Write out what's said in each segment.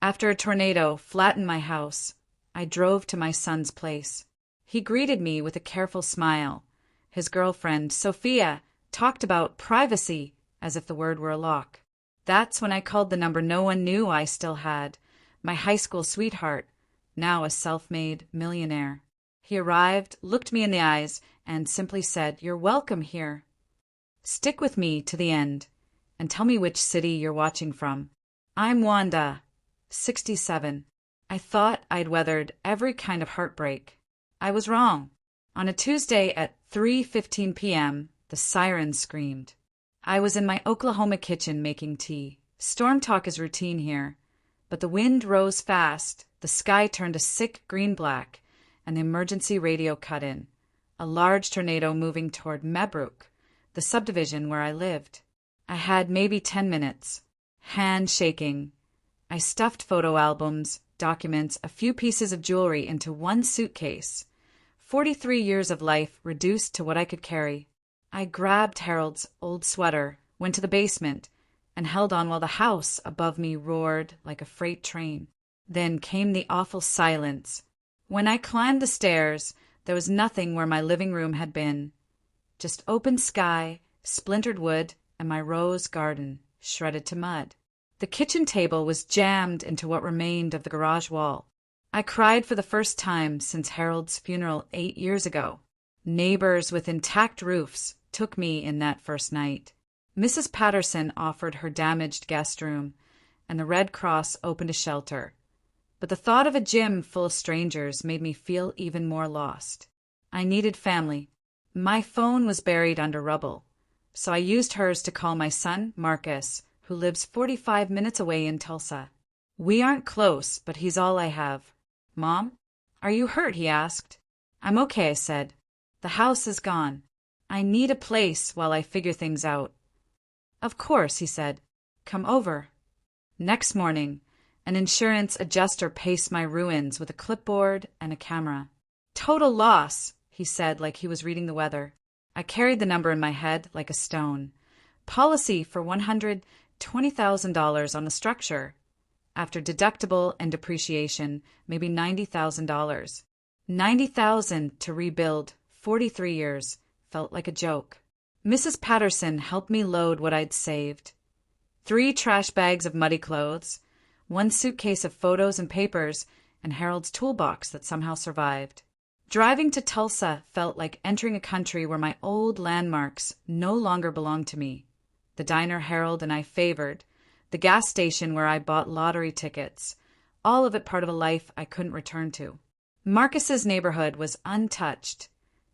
After a tornado flattened my house, I drove to my son's place. He greeted me with a careful smile. His girlfriend, Sophia, talked about privacy as if the word were a lock. That's when I called the number no one knew I still had, my high school sweetheart, now a self-made millionaire. He arrived, looked me in the eyes, and simply said, "You're welcome here. Stick with me to the end, and tell me which city you're watching from." "I'm Wanda, 67. I thought I'd weathered every kind of heartbreak. I was wrong. On a Tuesday at 3:15 p.m., the siren screamed. I was in my Oklahoma kitchen making tea. Storm talk is routine here. But the wind rose fast, the sky turned a sick green-black, and the emergency radio cut in. A large tornado moving toward Mebrooke, the subdivision where I lived. I had maybe 10 minutes. Hand shaking. I stuffed photo albums, documents, a few pieces of jewelry into one suitcase. 43 years of life reduced to what I could carry. I grabbed Harold's old sweater, went to the basement, and held on while the house above me roared like a freight train. Then came the awful silence. When I climbed the stairs, there was nothing where my living room had been. Just open sky, splintered wood, and my rose garden, shredded to mud. The kitchen table was jammed into what remained of the garage wall. I cried for the first time since Harold's funeral 8 years ago. Neighbors with intact roofs took me in that first night. Mrs. Patterson offered her damaged guest room, and the Red Cross opened a shelter. But the thought of a gym full of strangers made me feel even more lost. I needed family. My phone was buried under rubble, so I used hers to call my son, Marcus, who lives 45 minutes away in Tulsa. We aren't close, but he's all I have. "Mom, are you hurt?" he asked. "I'm okay," I said. "The house is gone. I need a place while I figure things out." "Of course," he said. "Come over." Next morning, an insurance adjuster paced my ruins with a clipboard and a camera. "Total loss," he said like he was reading the weather. I carried the number in my head like a stone. Policy for $120,000 on the structure. After deductible and depreciation, maybe $90,000. $90,000 to rebuild 43 years felt like a joke. Mrs. Patterson helped me load what I'd saved. 3 trash bags of muddy clothes, 1 suitcase of photos and papers, and Harold's toolbox that somehow survived. Driving to Tulsa felt like entering a country where my old landmarks no longer belonged to me. The diner Harold and I favored, the gas station where I bought lottery tickets, all of it part of a life I couldn't return to. Marcus's neighborhood was untouched.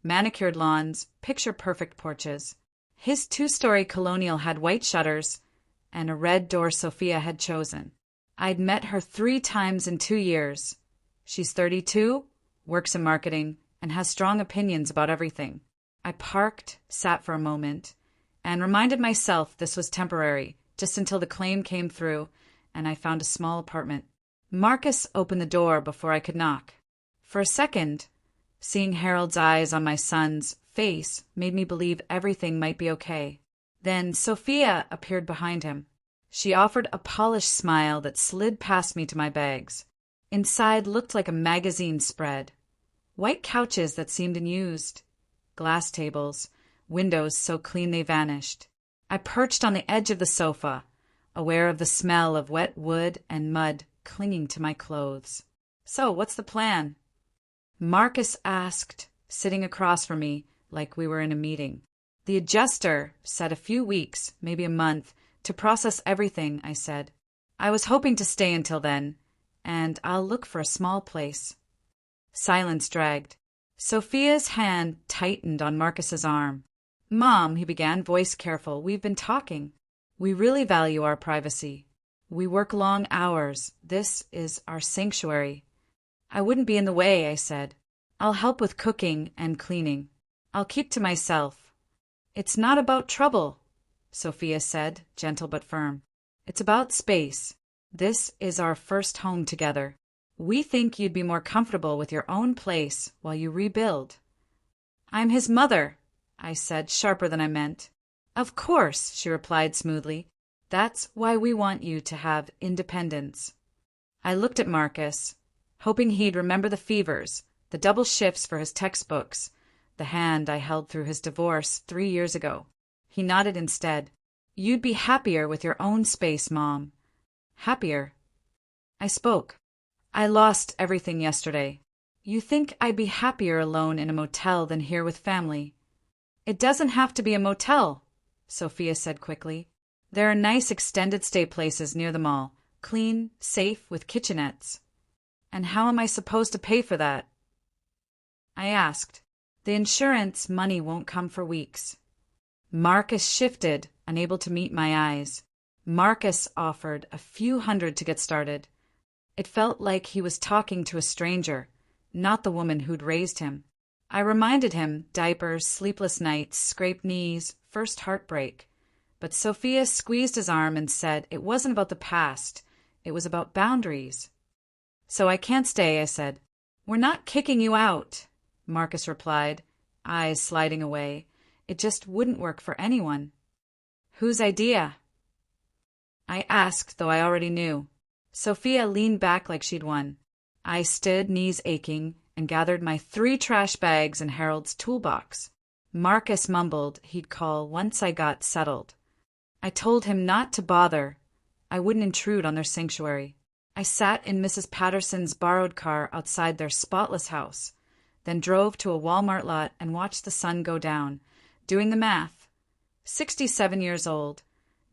Manicured lawns, picture-perfect porches. His 2-story colonial had white shutters and a red door Sophia had chosen. I'd met her 3 times in 2 years. She's 32, works in marketing, and has strong opinions about everything. I parked, sat for a moment, and reminded myself this was temporary, just until the claim came through and I found a small apartment. Marcus opened the door before I could knock. For a second, seeing Harold's eyes on my son's face made me believe everything might be okay. Then Sophia appeared behind him. She offered a polished smile that slid past me to my bags. Inside looked like a magazine spread. White couches that seemed unused. Glass tables, windows so clean they vanished. I perched on the edge of the sofa, aware of the smell of wet wood and mud clinging to my clothes. "So, what's the plan?" Marcus asked, sitting across from me like we were in a meeting. "The adjuster said a few weeks, maybe a month, to process everything," I said. "I was hoping to stay until then, and I'll look for a small place." Silence dragged. Sophia's hand tightened on Marcus's arm. "Mom," he began, voice careful, "we've been talking. We really value our privacy. We work long hours. This is our sanctuary." "I wouldn't be in the way," I said. "I'll help with cooking and cleaning. I'll keep to myself." "It's not about trouble," Sophia said, gentle but firm. "It's about space. This is our first home together. We think you'd be more comfortable with your own place while you rebuild." "I'm his mother," I said, sharper than I meant. "Of course," she replied smoothly. "That's why we want you to have independence." I looked at Marcus, hoping he'd remember the fevers, the double shifts for his textbooks, the hand I held through his divorce 3 years ago. He nodded instead. You'd be happier with your own space, Mom. Happier? I spoke. I lost everything yesterday. You think I'd be happier alone in a motel than here with family? It doesn't have to be a motel, Sophia said quickly. There are nice extended stay places near the mall, clean, safe, with kitchenettes. And how am I supposed to pay for that? I asked. The insurance money won't come for weeks. Marcus shifted, unable to meet my eyes. Marcus offered a few hundred to get started. It felt like he was talking to a stranger, not the woman who'd raised him. I reminded him diapers, sleepless nights, scraped knees, first heartbreak. But Sophia squeezed his arm and said it wasn't about the past, it was about boundaries. So I can't stay, I said. We're not kicking you out, Marcus replied, eyes sliding away. It just wouldn't work for anyone. Whose idea? I asked, though I already knew. Sophia leaned back like she'd won. I stood, knees aching, and gathered my 3 trash bags in Harold's toolbox. Marcus mumbled he'd call once I got settled. I told him not to bother. I wouldn't intrude on their sanctuary. I sat in Mrs. Patterson's borrowed car outside their spotless house, then drove to a Walmart lot and watched the sun go down, doing the math. 67 years old,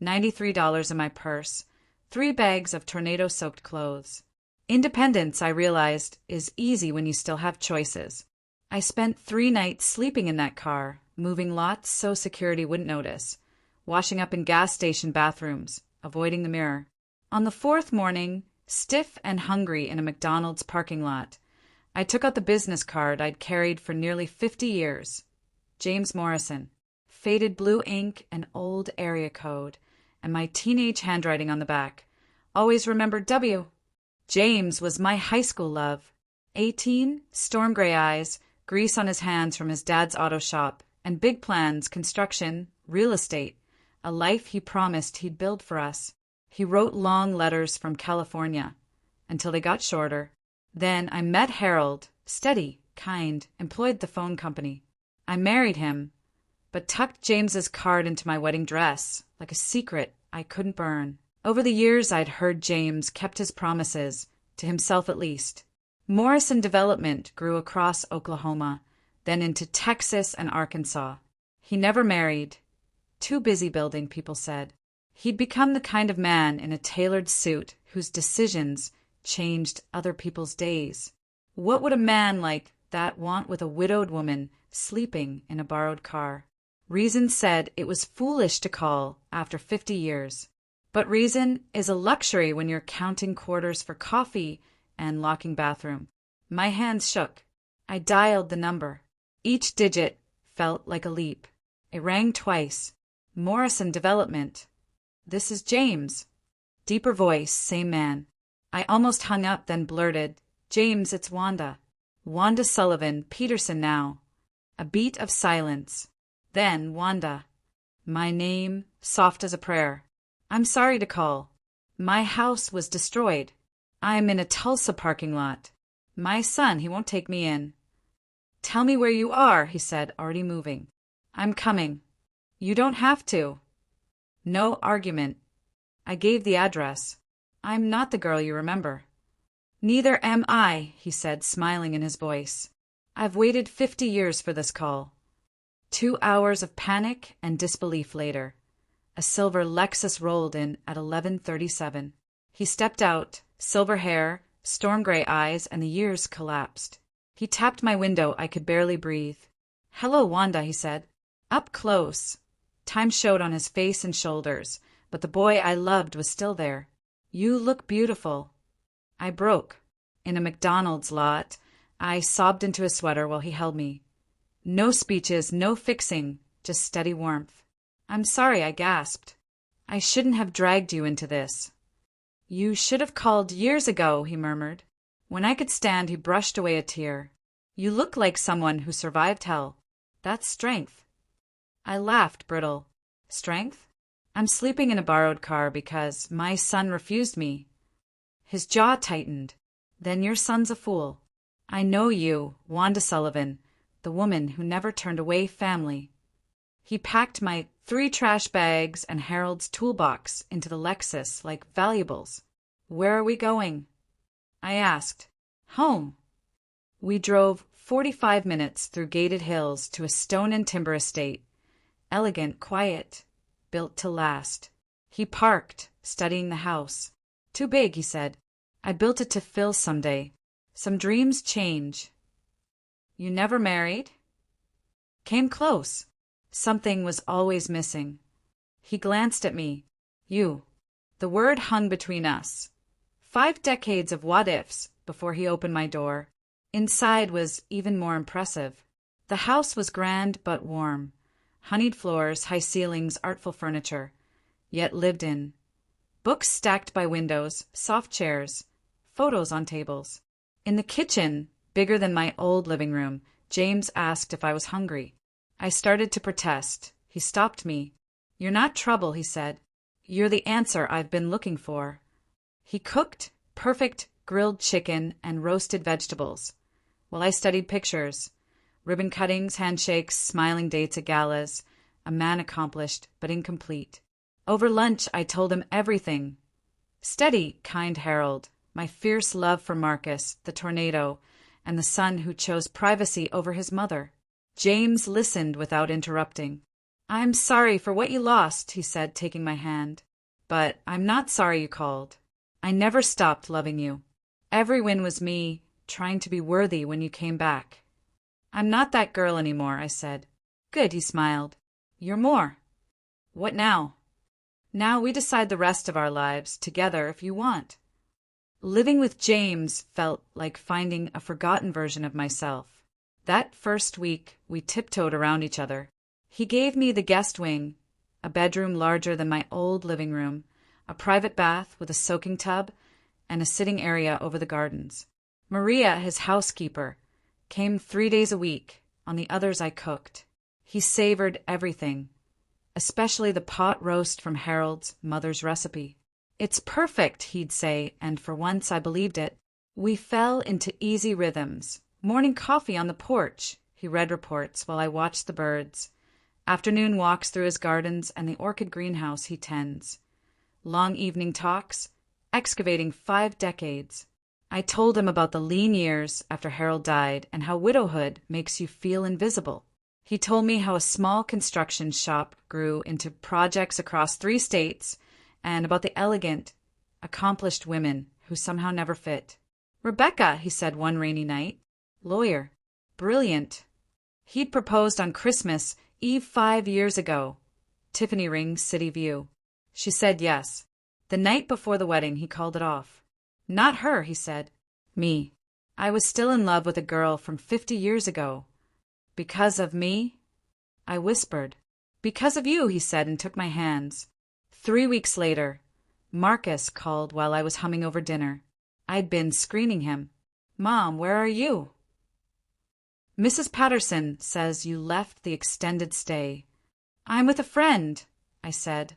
$93 in my purse, 3 bags of tornado-soaked clothes. Independence, I realized, is easy when you still have choices. I spent 3 nights sleeping in that car, moving lots so security wouldn't notice, washing up in gas station bathrooms, avoiding the mirror. On the 4th morning, stiff and hungry in a McDonald's parking lot, I took out the business card I'd carried for nearly 50 years. James Morrison. Faded blue ink and old area code, and my teenage handwriting on the back. Always remembered W. James was my high school love. 18, storm gray eyes, grease on his hands from his dad's auto shop, and big plans, construction, real estate, a life he promised he'd build for us. He wrote long letters from California, until they got shorter. Then I met Harold, steady, kind, employed the phone company. I married him, but tucked James's card into my wedding dress, like a secret I couldn't burn. Over the years I'd heard James kept his promises, to himself at least. Morrison Development grew across Oklahoma, then into Texas and Arkansas. He never married. Too busy building, people said. He'd become the kind of man in a tailored suit whose decisions changed other people's days. What would a man like that want with a widowed woman sleeping in a borrowed car? Reason said it was foolish to call after 50 years. But reason is a luxury when you're counting quarters for coffee and locking bathroom. My hands shook. I dialed the number. Each digit felt like a leap. It rang twice. Morrison Development. This is James. Deeper voice, same man. I almost hung up, then blurted, James, it's Wanda. Wanda Sullivan, Peterson now. A beat of silence. Then Wanda. My name, soft as a prayer. I'm sorry to call. My house was destroyed. I'm in a Tulsa parking lot. My son, he won't take me in. Tell me where you are, he said, already moving. I'm coming. You don't have to. No argument. I gave the address. I'm not the girl you remember. Neither am I, he said, smiling in his voice. I've waited 50 years for this call. 2 hours of panic and disbelief later. A silver Lexus rolled in at 11:37. He stepped out, silver hair, storm gray eyes, and the years collapsed. He tapped my window. I could barely breathe. Hello, Wanda, he said. Up close. Time showed on his face and shoulders, but the boy I loved was still there. You look beautiful. I broke. In a McDonald's lot, I sobbed into a sweater while he held me. No speeches, no fixing, just steady warmth. I'm sorry, I gasped. I shouldn't have dragged you into this. You should have called years ago, he murmured. When I could stand, he brushed away a tear. You look like someone who survived hell. That's strength. I laughed, brittle. Strength? I'm sleeping in a borrowed car because my son refused me. His jaw tightened. Then your son's a fool. I know you, Wanda Sullivan, the woman who never turned away family. He packed my 3 trash bags and Harold's toolbox into the Lexus like valuables. Where are we going? I asked. Home. We drove 45 minutes through gated hills to a stone and timber estate. Elegant, quiet, built to last. He parked, studying the house. Too big, he said. I built it to fill someday. Some dreams change. You never married? Came close. Something was always missing. He glanced at me. You. The word hung between us. 5 decades of what-ifs before he opened my door. Inside was even more impressive. The house was grand but warm. Honeyed floors, high ceilings, artful furniture. Yet lived in. Books stacked by windows, soft chairs, photos on tables. In the kitchen, bigger than my old living room, James asked if I was hungry. I started to protest. He stopped me. You're not trouble, he said. You're the answer I've been looking for. He cooked perfect grilled chicken and roasted vegetables, while I studied pictures. Ribbon cuttings, handshakes, smiling dates at galas. A man accomplished, but incomplete. Over lunch, I told him everything. Steady, kind Harold, my fierce love for Marcus, the tornado, and the son who chose privacy over his mother. James listened without interrupting. I'm sorry for what you lost, he said, taking my hand. But I'm not sorry you called. I never stopped loving you. Every win was me trying to be worthy when you came back. I'm not that girl anymore, I said. Good, he smiled. You're more. What now? Now we decide the rest of our lives together if you want. Living with James felt like finding a forgotten version of myself. That first week, we tiptoed around each other. He gave me the guest wing, a bedroom larger than my old living room, a private bath with a soaking tub, and a sitting area over the gardens. Maria, his housekeeper, came 3 days a week. On the others I cooked. He savored everything, especially the pot roast from Harold's mother's recipe. It's perfect, he'd say, and for once I believed it. We fell into easy rhythms. Morning coffee on the porch, he read reports while I watched the birds. Afternoon walks through his gardens and the orchid greenhouse he tends. Long evening talks, excavating 5 decades. I told him about the lean years after Harold died and how widowhood makes you feel invisible. He told me how a small construction shop grew into projects across 3 states and about the elegant, accomplished women who somehow never fit. Rebecca, he said one rainy night. Lawyer. Brilliant. He'd proposed on Christmas Eve 5 years ago. Tiffany ring, City View. She said yes. The night before the wedding, he called it off. Not her, he said. Me. I was still in love with a girl from 50 years ago. Because of me? I whispered. Because of you, he said and took my hands. 3 weeks later, Marcus called while I was humming over dinner. I'd been screening him. Mom, where are you? Mrs. Patterson says you left the extended stay. I'm with a friend, I said,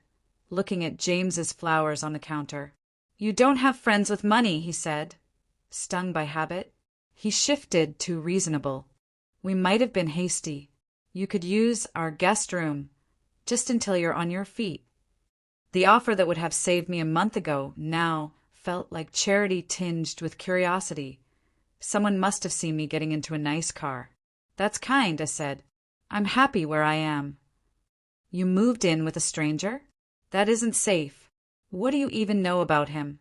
looking at James's flowers on the counter. You don't have friends with money, he said, stung by habit. He shifted to reasonable. We might have been hasty. You could use our guest room, just until you're on your feet. The offer that would have saved me a month ago now felt like charity tinged with curiosity. Someone must have seen me getting into a nice car. That's kind, I said. I'm happy where I am. You moved in with a stranger? That isn't safe. What do you even know about him?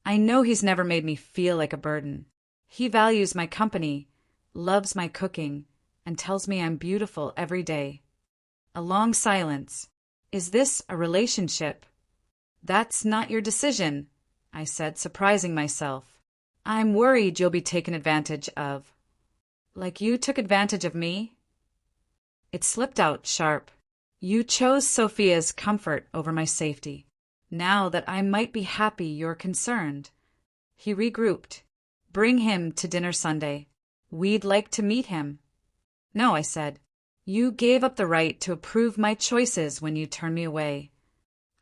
I know he's never made me feel like a burden. He values my company, loves my cooking, and tells me I'm beautiful every day. A long silence. Is this a relationship? That's not your decision, I said, surprising myself. I'm worried you'll be taken advantage of. Like you took advantage of me? It slipped out sharp. You chose Sophia's comfort over my safety. Now that I might be happy you're concerned. He regrouped. Bring him to dinner Sunday. We'd like to meet him. No, I said. You gave up the right to approve my choices when you turned me away.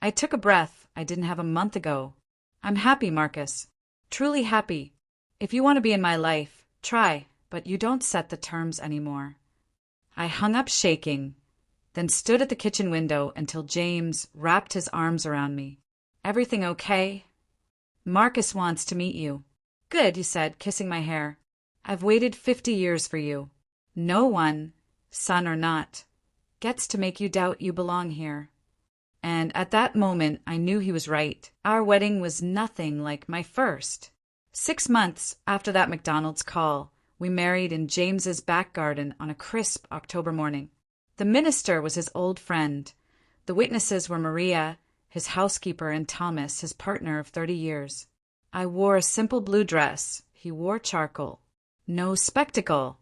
I took a breath I didn't have a month ago. I'm happy, Marcus. Truly happy. If you want to be in my life, try, but you don't set the terms anymore. I hung up shaking, then stood at the kitchen window until James wrapped his arms around me. Everything okay? Marcus wants to meet you. Good, he said, kissing my hair. I've waited 50 years for you. No one, son or not, gets to make you doubt you belong here. And at that moment, I knew he was right. Our wedding was nothing like my first. 6 months after that McDonald's call, we married in James's back garden on a crisp October morning. The minister was his old friend. The witnesses were Maria, his housekeeper, and Thomas, his partner of 30 years. I wore a simple blue dress. He wore charcoal. No spectacle.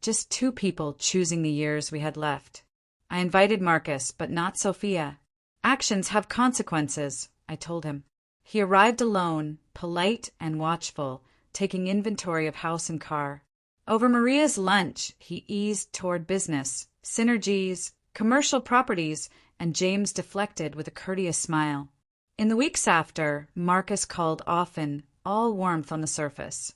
Just two people choosing the years we had left. I invited Marcus, but not Sophia. Actions have consequences, I told him. He arrived alone, polite and watchful, taking inventory of house and car. Over Maria's lunch, he eased toward business, synergies, commercial properties, and James deflected with a courteous smile. In the weeks after, Marcus called often, all warmth on the surface,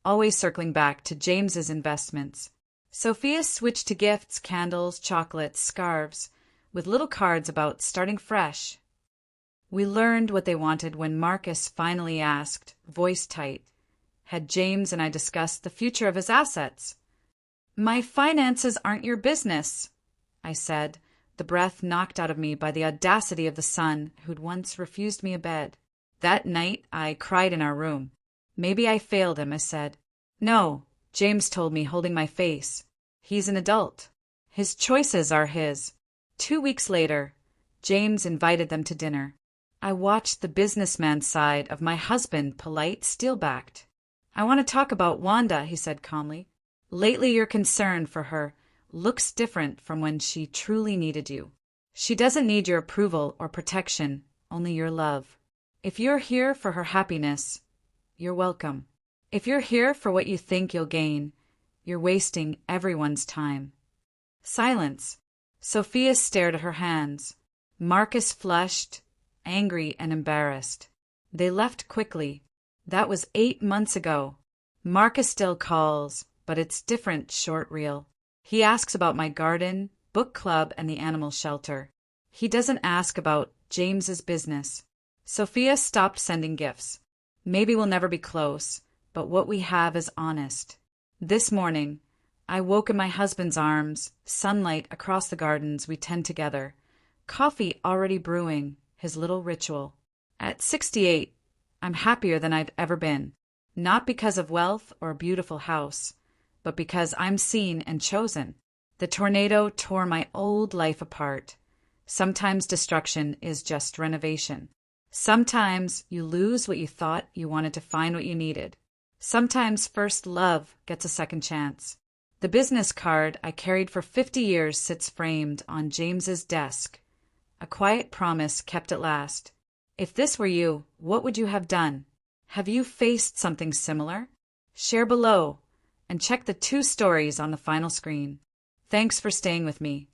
always circling back to James's investments. Sophia switched to gifts, candles, chocolates, scarves, with little cards about starting fresh. We learned what they wanted when Marcus finally asked, voice tight, had James and I discussed the future of his assets. My finances aren't your business, I said, the breath knocked out of me by the audacity of the son who'd once refused me a bed. That night, I cried in our room. Maybe I failed him, I said. No, James told me, holding my face. He's an adult. His choices are his. 2 weeks later, James invited them to dinner. I watched the businessman's side of my husband, polite, steel-backed. I want to talk about Wanda, he said calmly. Lately your concern for her looks different from when she truly needed you. She doesn't need your approval or protection, only your love. If you're here for her happiness, you're welcome. If you're here for what you think you'll gain, you're wasting everyone's time. Silence. Sophia stared at her hands. Marcus flushed, angry and embarrassed. They left quickly. That was 8 months ago. Marcus still calls, but it's different short reel. He asks about my garden, book club, and the animal shelter. He doesn't ask about James's business. Sophia stopped sending gifts. Maybe we'll never be close, but what we have is honest. This morning, I woke in my husband's arms, sunlight across the gardens we tend together, coffee already brewing, his little ritual. At 68, I'm happier than I've ever been, not because of wealth or a beautiful house, but because I'm seen and chosen. The tornado tore my old life apart. Sometimes destruction is just renovation. Sometimes you lose what you thought you wanted to find what you needed. Sometimes first love gets a second chance. The business card I carried for 50 years sits framed on James's desk. A quiet promise kept at last. If this were you, what would you have done? Have you faced something similar? Share below and check the 2 stories on the final screen. Thanks for staying with me.